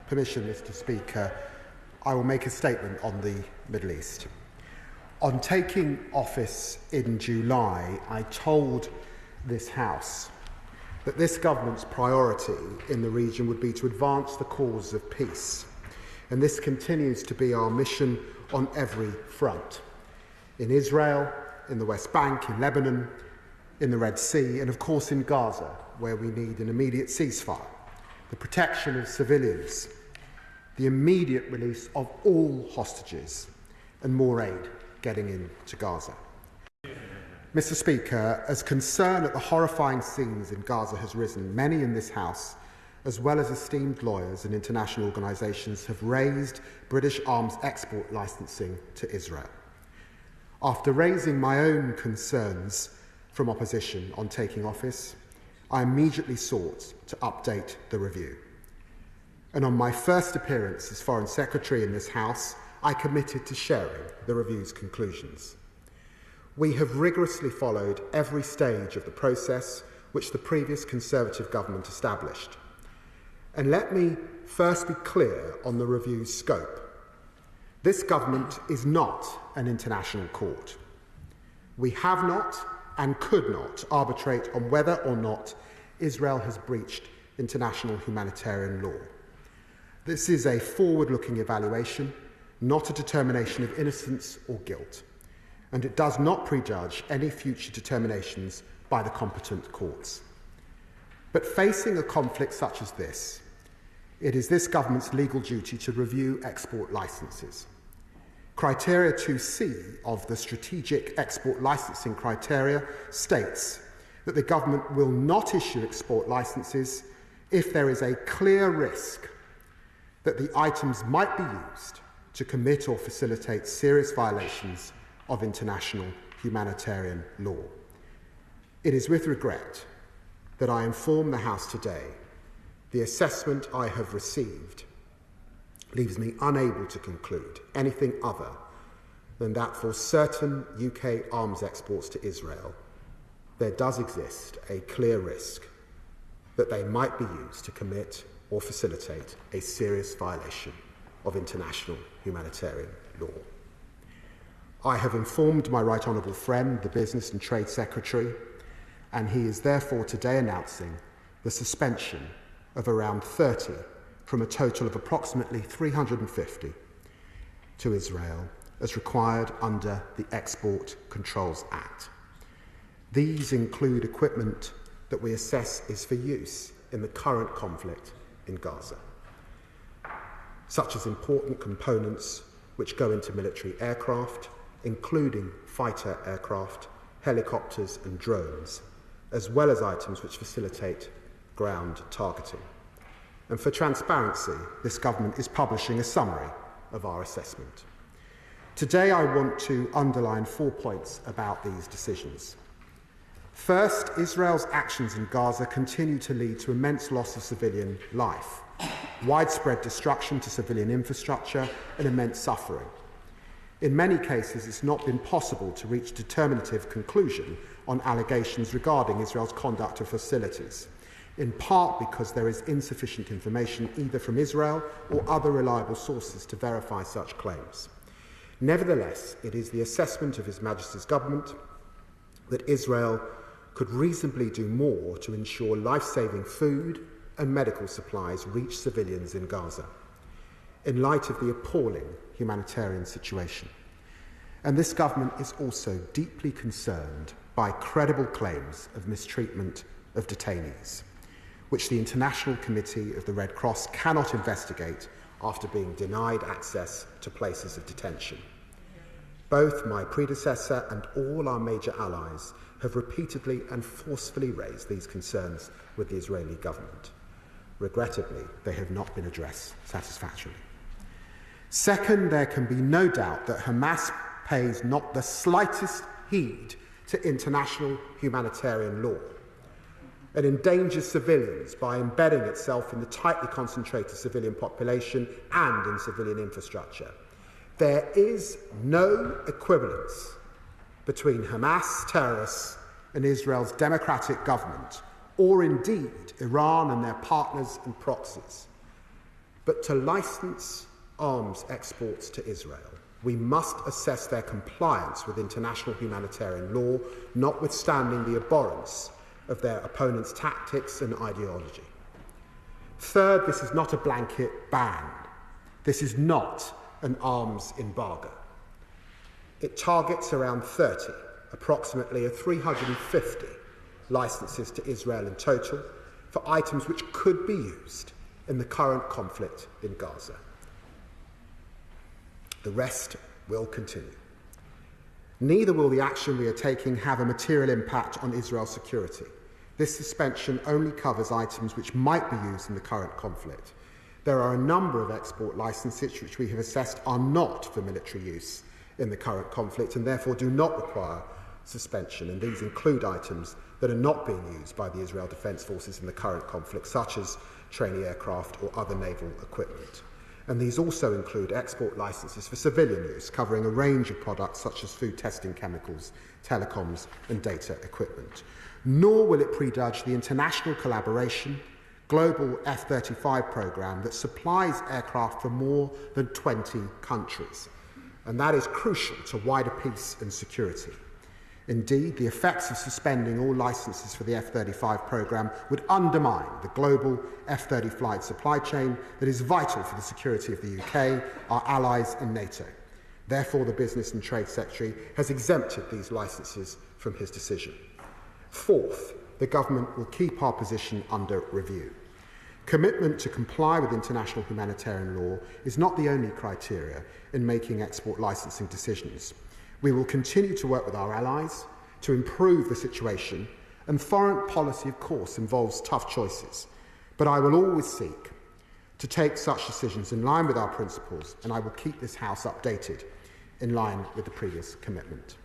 permission, Mr. Speaker, I will make a statement on the Middle East. On taking office in July, I told this House that this government's priority in the region would be to advance the cause of peace. And this continues to be our mission on every front. In Israel, in the West Bank, in Lebanon, in the Red Sea, and of course in Gaza, where we need an immediate ceasefire, the protection of civilians, the immediate release of all hostages, and more aid getting into Gaza. Mr. Speaker, as concern at the horrifying scenes in Gaza has risen, many in this House, as well as esteemed lawyers and international organisations, have raised British arms export licensing to Israel. After raising my own concerns from opposition on taking office, I immediately sought to update the review. And on my first appearance as Foreign Secretary in this House, I committed to sharing the review's conclusions. We have rigorously followed every stage of the process which the previous Conservative government established. And let me first be clear on the review's scope. This government is not an international court. We have not and could not arbitrate on whether or not Israel has breached international humanitarian law. This is a forward-looking evaluation, not a determination of innocence or guilt, and it does not prejudge any future determinations by the competent courts. But facing a conflict such as this, it is this government's legal duty to review export licences. Criteria 2C of the Strategic Export Licensing Criteria states that the government will not issue export licences if there is a clear risk that the items might be used to commit or facilitate serious violations of international humanitarian law. It is with regret that I inform the House today the assessment I have received leaves me unable to conclude anything other than that for certain UK arms exports to Israel, there does exist a clear risk that they might be used to commit or facilitate a serious violation of international humanitarian law. I have informed my Right Honourable friend, the Business and Trade Secretary, and he is therefore today announcing the suspension of around 30 from a total of approximately 350 to Israel as required under the Export Controls Act. These include equipment that we assess is for use in the current conflict in Gaza, such as important components which go into military aircraft, including fighter aircraft, helicopters and drones, as well as items which facilitate ground targeting. And for transparency, this government is publishing a summary of our assessment. Today I want to underline 4 points about these decisions. First, Israel's actions in Gaza continue to lead to immense loss of civilian life, widespread destruction to civilian infrastructure, and immense suffering. In many cases, it's not been possible to reach a determinative conclusion on allegations regarding Israel's conduct of hostilities, in part because there is insufficient information either from Israel or other reliable sources to verify such claims. Nevertheless, it is the assessment of His Majesty's government that Israel could reasonably do more to ensure life-saving food and medical supplies reach civilians in Gaza, in light of the appalling humanitarian situation. And this government is also deeply concerned by credible claims of mistreatment of detainees, which the International Committee of the Red Cross cannot investigate after being denied access to places of detention. Both my predecessor and all our major allies have repeatedly and forcefully raised these concerns with the Israeli government. Regrettably, they have not been addressed satisfactorily. Second, there can be no doubt that Hamas pays not the slightest heed to international humanitarian law and endangers civilians by embedding itself in the tightly concentrated civilian population and in civilian infrastructure. There is no equivalence between Hamas terrorists and Israel's democratic government, or indeed Iran and their partners and proxies. But to license arms exports to Israel, we must assess their compliance with international humanitarian law, notwithstanding the abhorrence of their opponents' tactics and ideology. Third, this is not a blanket ban. This is not an arms embargo. It targets around 30, approximately 350 licenses to Israel in total for items which could be used in the current conflict in Gaza. The rest will continue. Neither will the action we are taking have a material impact on Israel's security. This suspension only covers items which might be used in the current conflict. There are a number of export licenses which we have assessed are not for military use in the current conflict and therefore do not require suspension, and these include items that are not being used by the Israel Defence Forces in the current conflict, such as trainee aircraft or other naval equipment. And these also include export licenses for civilian use, covering a range of products such as food testing chemicals, telecoms and data equipment. Nor will it prejudge the international collaboration, global F-35 programme that supplies aircraft for more than 20 countries. And that is crucial to wider peace and security. Indeed, the effects of suspending all licenses for the F-35 programme would undermine the global F-35 supply chain that is vital for the security of the UK, our allies and NATO. Therefore, the Business and Trade Secretary has exempted these licenses from his decision. Fourth, the government will keep our position under review. Commitment to comply with international humanitarian law is not the only criteria in making export licensing decisions. We will continue to work with our allies to improve the situation, and foreign policy, of course, involves tough choices. But I will always seek to take such decisions in line with our principles, and I will keep this House updated in line with the previous commitment.